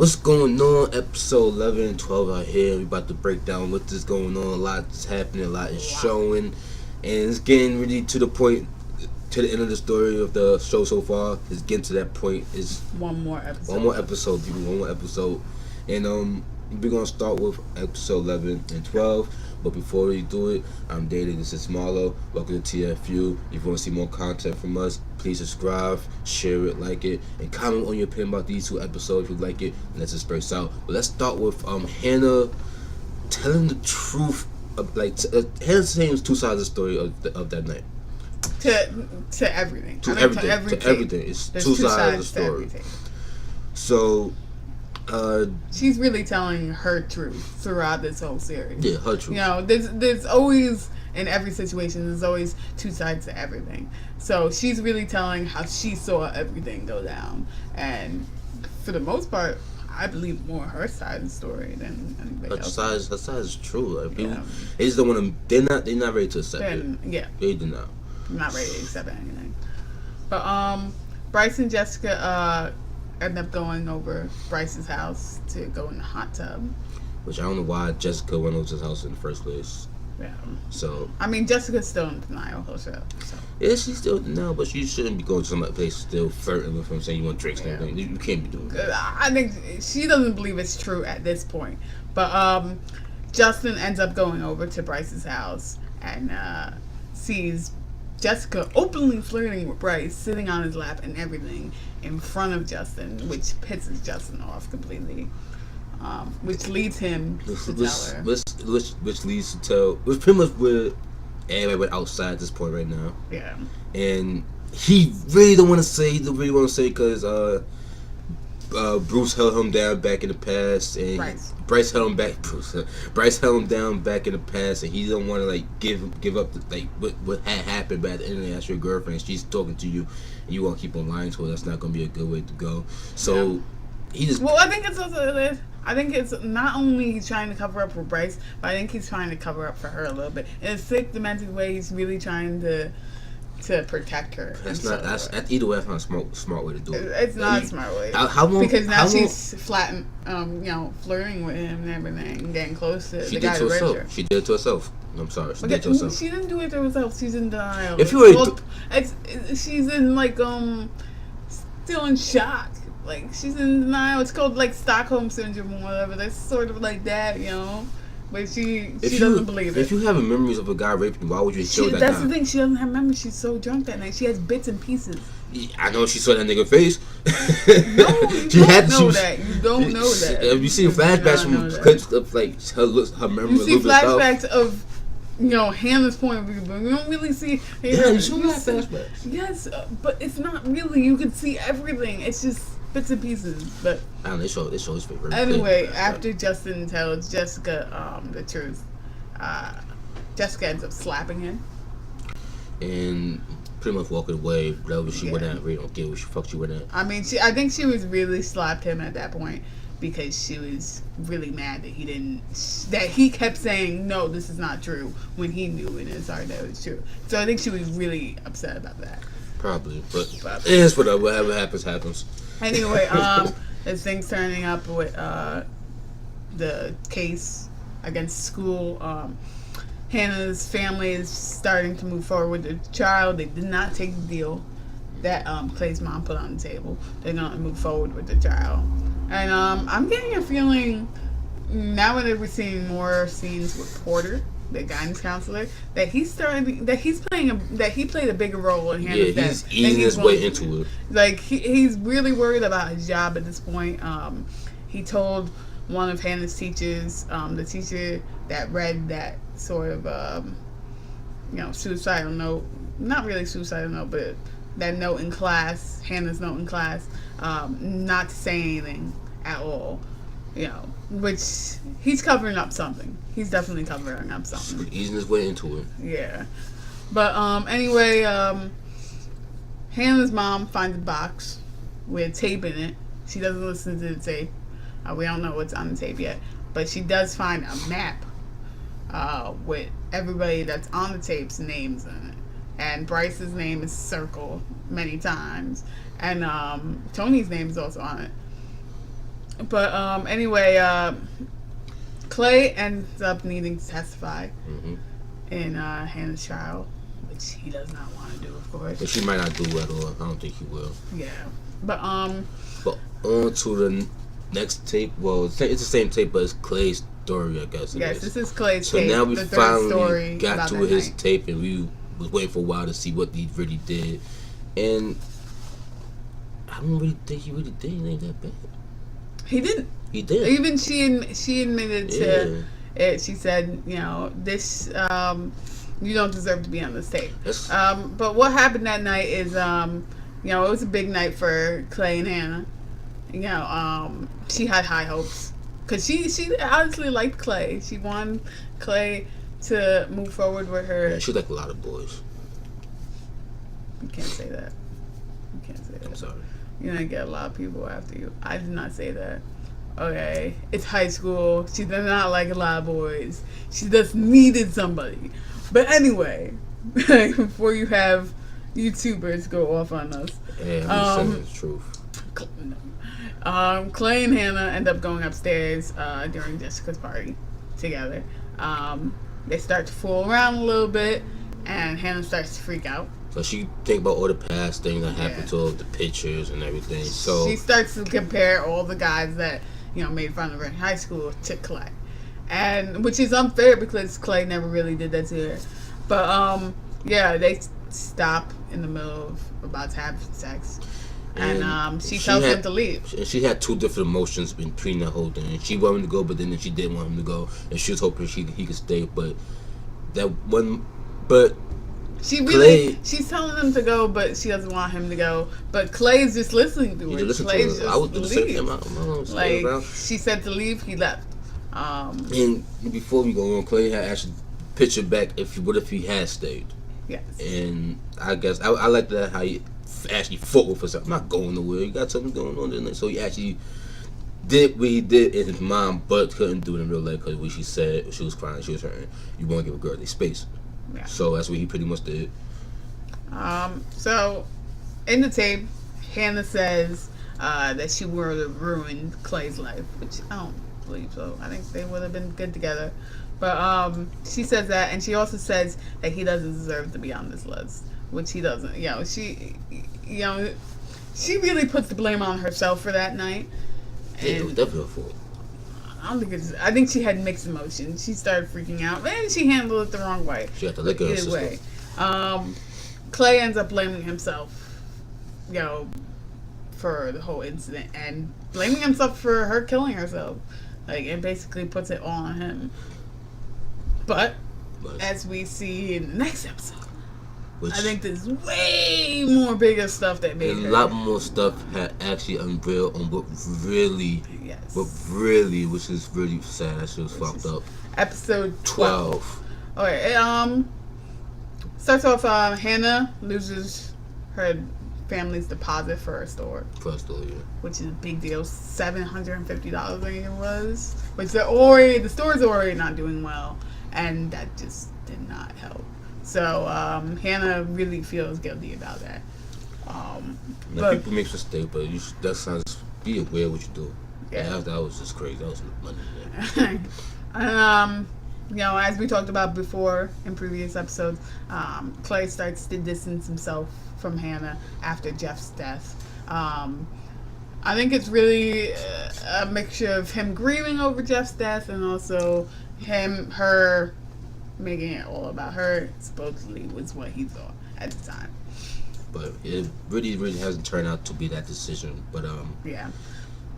What's going on? Episode 11 and 12 out here. We about to break down what's going on. A lot's happening, a lot is showing, and it's getting really to the point, to the end of the story of the show so far. It's getting to that point. It's one more episode. One more episode, people. One more episode. And we're gonna start with episode 11 and 12. But before we do it, I'm David. This is Marlo. Welcome to TFU. If you want to see more content from us, please subscribe, share it, like it, and comment on your opinion about these two episodes if you like it. And let's just burst out. But let's start with Hannah telling the truth. Hannah saying two sides of the story of that night. To everything. To everything. It's two sides of the story. So. She's really telling her truth throughout this whole series. Yeah, her truth. You know, there's always, in every situation, there's always two sides to everything. So she's really telling how she saw everything go down. And for the most part, I believe more her side of the story than anybody else. Her side is true. Like, people, they just don't want to. They're not ready to accept it. Yeah, they do not. Not ready to accept anything. But Bryce and Jessica end up going over Bryce's house to go in the hot tub. Which I don't know why Jessica went over to his house in the first place. Yeah. So. I mean, Jessica's still in denial herself. So. Yeah, she's still in denial, but she shouldn't be going to some other place still flirting with him, saying you want drinks and everything. You can't be doing that. I think she doesn't believe it's true at this point. But Justin ends up going over to Bryce's house and sees Jessica openly flirting with Bryce, sitting on his lap and everything in front of Justin, which pisses Justin off completely. Which leads him to tell her. Which leads to tell. Which pretty much where everybody went outside at this point right now. Yeah. And he really don't want to say. He don't really want to say because Bruce held him down back in the past, and Bryce held him back. Bryce held him down back in the past, and he don't want to like give up the, what had happened. But at the end of the day, that's your girlfriend. She's talking to you, and you want to keep on lying to her. That's not going to be a good way to go. So he just. Well, I think it's also this. I think it's not only he's trying to cover up for Bryce, but I think he's trying to cover up for her a little bit. In a sick, demented way, he's really trying to protect her. That's either way. That's not a smart way to do it. It's not a smart way. Because now she's flat, flirting with him and everything, getting close to the guy. She did it to herself. I'm sorry. She did it to herself. She didn't do it to herself. She's in denial. If you she's in still in shock. Like, she's in denial. It's called Stockholm syndrome or whatever. That's sort of like that, But she doesn't believe it. If you have memories of a guy raping you, why would you show that? That's the thing. She doesn't have memories. She's so drunk that night. She has bits and pieces. Yeah, I know she saw that nigga face. No, you don't know that. You don't know that. Have you seen flashbacks from clips of her looks, her memory? You see flashbacks of Hannah's point of view, but you don't really see. Yeah, you should have flashbacks. Yes, but it's not really. You can see everything. It's just bits and pieces. But I don't know, they show his favorite. Anyway, after Justin tells Jessica the truth, Jessica ends up slapping him and pretty much walking away. Whatever she went at, really don't care what she fuck she went at. I mean, I think she was really slapped him at that point because she was really mad that he kept saying no, this is not true when he knew in his heart that it was true. So I think she was really upset about that. Probably, but it's whatever happens. Anyway, there's things turning up with the case against school. Hannah's family is starting to move forward with the trial. They did not take the deal that Clay's mom put on the table. They're going to move forward with the trial. And I'm getting a feeling, now that we're seeing more scenes with Porter, the guidance counselor, that he played a bigger role in Hannah's death. He's easing his way into it. Like, he's really worried about his job at this point. He told one of Hannah's teachers, the teacher that read that sort of, suicidal note, not really suicidal note, but that note in class, Hannah's note in class, not to say anything at all. Which he's covering up something. He's definitely covering up something. Easing his way into it. Yeah. But anyway, Hannah's mom finds a box with tape in it. She doesn't listen to the tape. We don't know what's on the tape yet. But she does find a map with everybody that's on the tape's names in it. And Bryce's name is circled many times. And Tony's name is also on it. But anyway, Clay ends up needing to testify in Hannah's trial, which he does not want to do, of course. But she might not do it at all. I don't think he will. Yeah. But But on to the next tape. Well, it's the same tape, but it's Clay's story, I guess. Yes, this is Clay's so tape. So now we the finally got to his night. tape, and we was waiting for a while to see what he really did. And I don't really think he really did anything that bad. He didn't. He did. Even she admitted to it. She said, this you don't deserve to be on this tape. But what happened that night is it was a big night for Clay and Hannah. She had high hopes because she honestly liked Clay. She wanted Clay to move forward with her. Yeah, she liked a lot of boys. You can't say that. You can't say that. I'm sorry. You're gonna get a lot of people after you. I did not say that. Okay, it's high school. She does not like a lot of boys. She just needed somebody. But anyway, before you have YouTubers go off on us. Yeah, I'm saying the truth. Clay and Hannah end up going upstairs during Jessica's party together. They start to fool around a little bit, and Hannah starts to freak out. So she think about all the past things that happened to her, the pictures and everything. So she starts to compare all the guys that made fun of her in high school to Clay, and which is unfair because Clay never really did that to her. But they stop in the middle of about to have sex, and she tells him to leave. And she had two different emotions between that whole thing. And she wanted him to go, but then she didn't want him to go, and she was hoping he could stay. But she's telling him to go, but she doesn't want him to go. But Clay's just listening to her. Clay's just I would do the same thing. She said to leave, he left. And before we go on, Clay had actually pictured back what if he had stayed. Yes. And I guess I like that how he actually fought with herself. I'm not going nowhere. You got something going on, didn't it? So he actually did what he did in his mind, but couldn't do it in real life because what she said, she was crying, she was hurting. You want to give a girl their space. Yeah. So that's what he pretty much did. So in the tape, Hannah says that she would have ruined Clay's life, which I don't believe so. I think they would have been good together. But she says that, and she also says that he doesn't deserve to be on this list, which he doesn't. She really puts the blame on herself for that night. Yeah, it was definitely her fault. I think she had mixed emotions. She started freaking out, and she handled it the wrong way. She had to let go of her way. Clay ends up blaming himself, for the whole incident, and blaming himself for her killing herself. It basically puts it all on him. But as we see in the next episode, I think there's way more bigger stuff that made her. A lot more stuff had actually unveiled on what really, which is really sad. That shit was fucked up. Episode 12. Okay, starts off, Hannah loses her family's deposit for her store. Which is a big deal. $750, I think it was. Which the store's already not doing well. And that just did not help. So Hannah really feels guilty about that. Now, people make mistakes, but that sounds be aware of what you do. Yeah, that was just crazy. That was money. And as we talked about before in previous episodes, Clay starts to distance himself from Hannah after Jeff's death. I think it's really a mixture of him grieving over Jeff's death and also her making it all about her, supposedly, was what he thought at the time. But it really, really hasn't turned out to be that decision. But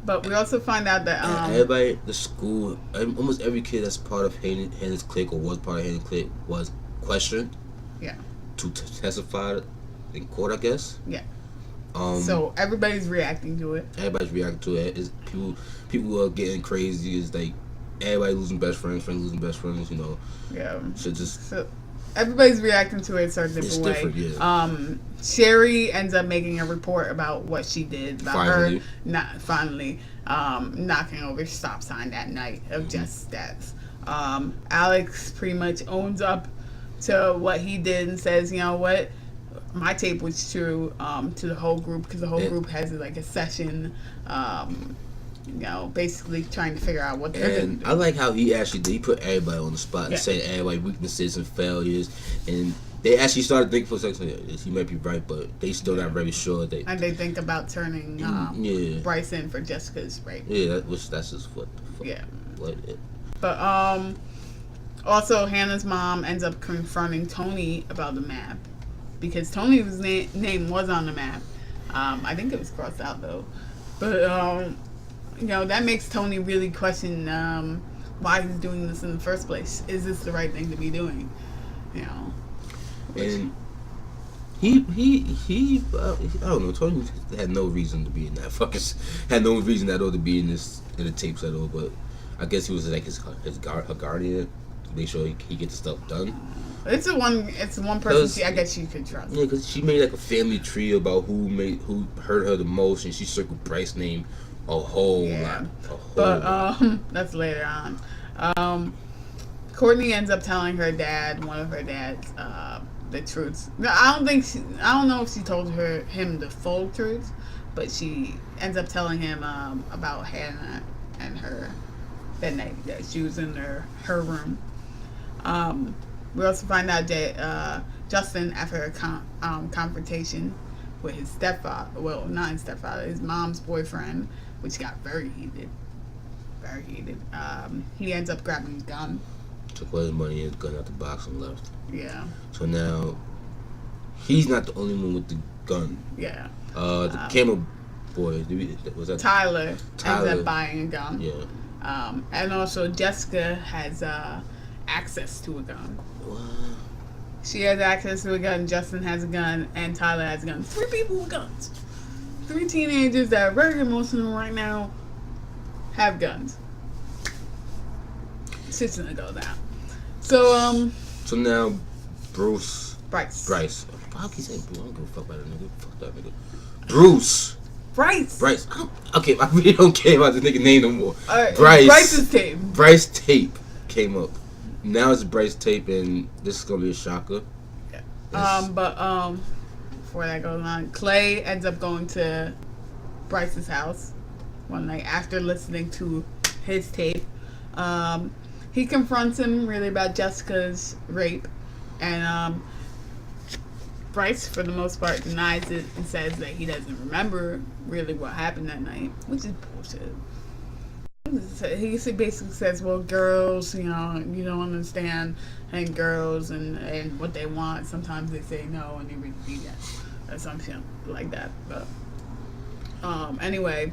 But we also find out that everybody at the school, almost every kid that's part of Hannah's clique or was part of Hannah's clique was questioned. Yeah. To testify in court, I guess. Yeah. So everybody's reacting to it. Everybody's reacting to it. Is people are getting crazy. It's like everybody losing best friends, losing best friends. Yeah. So everybody's reacting to it a certain different way. Yeah. Sherry ends up making a report about what she did, about her finally knocking over stop sign that night of Jeff's death. Alex pretty much owns up to what he did and says, you know what, my tape was true, to the whole group, because the whole group has a session basically trying to figure out what they're going to do. I like how he actually did. He put everybody on the spot and Yeah. said everybody's weaknesses and failures, and they actually started thinking for a second, he might be right, but they still not very sure. And they think about turning Bryce in for Jessica's rape. Yeah, that's just what. Yeah. What? But also Hannah's mom ends up confronting Tony about the map because Tony's name was on the map. I think it was crossed out though, but that makes Tony really question why he's doing this in the first place. Is this the right thing to be doing? And he I don't know. Tony had no reason to be in that had no reason at all to be in the tapes at all. But I guess he was like her guardian, to make sure he gets stuff done. It's one person I guess you could trust. Yeah, because she made like a family tree about who hurt her the most, and she circled Bryce's name a whole lot. That's later on. Courtney ends up telling one of her dads, the truth. I don't know if she told him the full truth, but she ends up telling him about Hannah and her that night that she was in her room. We also find out that Justin, after a confrontation with his stepfather, well, not his stepfather, his mom's boyfriend, which got very heated. He ends up grabbing his gun. Took all his money and his gun out the box and left. Yeah. So now, he's not the only one with the gun. Yeah. The camera boy, was that Tyler ends up buying a gun. Yeah. And also Jessica has access to a gun. What? She has access to a gun, Justin has a gun, and Tyler has a gun. 3 people with guns. 3 teenagers that are very emotional right now have guns. Shit's gonna go down. So now, Bryce. How can you say Bruce? I don't give a fuck about that nigga. Fuck that nigga. Bruce. Bryce. Okay, I really don't care about the nigga name no more. Bryce's tape. Bryce tape came up. Now it's Bryce tape, and this is gonna be a shocker. Yeah. Before that goes on, Clay ends up going to Bryce's house one night after listening to his tape. He confronts him really about Jessica's rape, and Bryce, for the most part, denies it and says that he doesn't remember really what happened that night, which is bullshit. He basically says, well, girls, you don't understand, and girls and what they want, sometimes they say no and they really do that, or something like that. But anyway,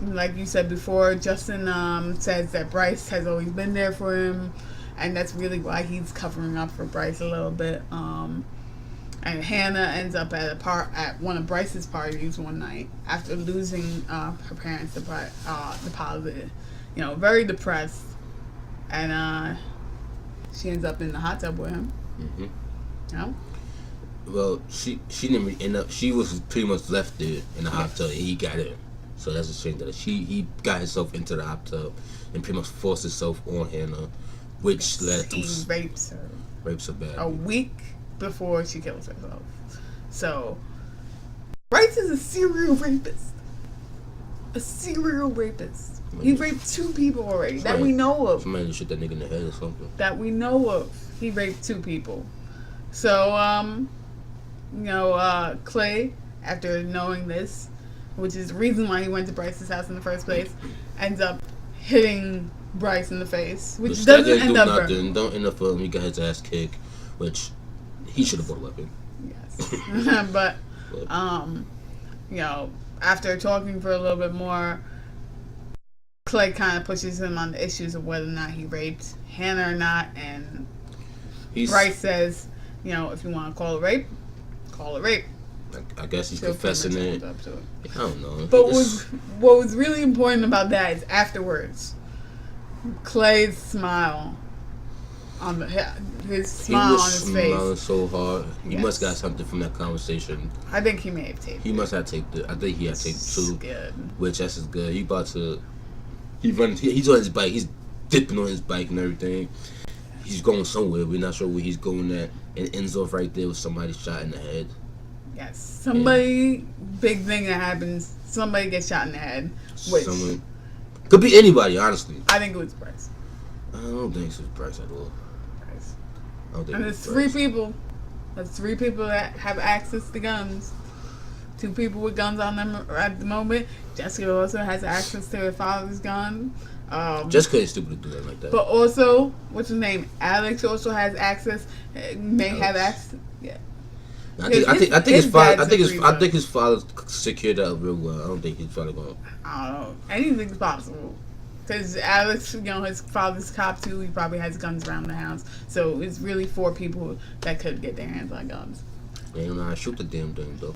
like you said before, Justin says that Bryce has always been there for him, and that's really why he's covering up for Bryce a little bit. And Hannah ends up at one of Bryce's parties one night after losing her parents' deposit. Very depressed, and she ends up in the hot tub with him. Mm-hmm. Well, she didn't really end up. She was pretty much left there in the hot tub, and he got her. So that's a shame that he got himself into the hot tub and pretty much forced himself on Hannah, which led to he rapes her. Rapes her bad. A week before she kills herself. So Bryce is a serial rapist. He raped 2 people already that we know of. Somebody shoot that nigga in the head or something. That we know of. He raped 2 people. So Clay, after knowing this, which is the reason why he went to Bryce's house in the first place, ends up hitting Bryce in the face, which doesn't end up nothing. Don't end up for him. He got his ass kicked, which he should have bought a weapon. Yes. but after talking for a little bit more, Clay kind of pushes him on the issues of whether or not he raped Hannah or not, and Bryce says, if you want to call it rape, call it rape. I guess he's confessing it. I don't know. But what was really important about that is afterwards, Clay's smile on his smile on his face. He was smiling so hard. He must got something from that conversation. I think he may have taped. He must have taped it. I think he had taped too. Good. Which that's just good. He's on his bike. He's dipping on his bike and everything. He's going somewhere. We're not sure where he's going at. And it ends off right there with somebody shot in the head. Yes. Somebody, big thing that happens, somebody gets shot in the head. Which, Someone could be anybody, honestly. I think it was Bryce. I don't think it's Bryce at all. Bryce. I don't think And it's there's three Bryce. people. There's 3 people that have access to guns. 2 people with guns on them at the moment. Jessica also has access to her father's gun. Jessica is stupid to do that like that. But also, what's his name? Alex also has access. May have access. Yeah. I think his father secured that real well. I don't think his father going. I don't know. Anything's possible. Because Alex, his father's cop too. He probably has guns around the house. So it's really 4 people that could get their hands on guns. They don't know how to shoot the damn thing though.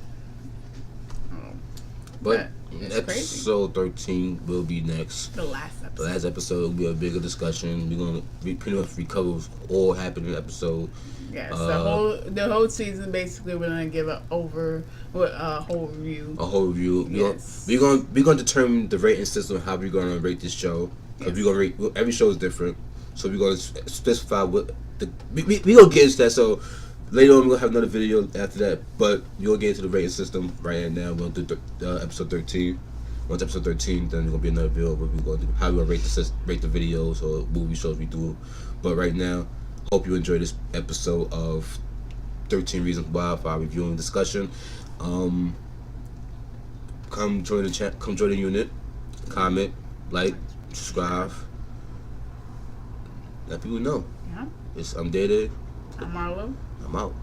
Oh, But it's episode 13 will be next. the last The episode. last episode will be a bigger discussion. We're gonna pretty much recover all happened in the episode. Yes, the whole season basically we're gonna give a whole review. A whole review. Yes. We're gonna determine the rating system, how we're gonna rate this show. Because Yes. we're gonna rate every show is different. So we're gonna specify what we gonna get into that. So later on we're gonna have another video after that. But we're gonna get into the rating system right now. We're gonna do episode 13. Once episode 13, then there's gonna be another video where we're gonna do how we're gonna rate the videos or movie shows we do. But right now, hope you enjoyed this episode of 13 Reasons Why for our reviewing discussion. Come join the chat. Come join the unit. Comment, like, subscribe. Let people know. Yeah. I'm Dede. I'm Marlo. I'm out.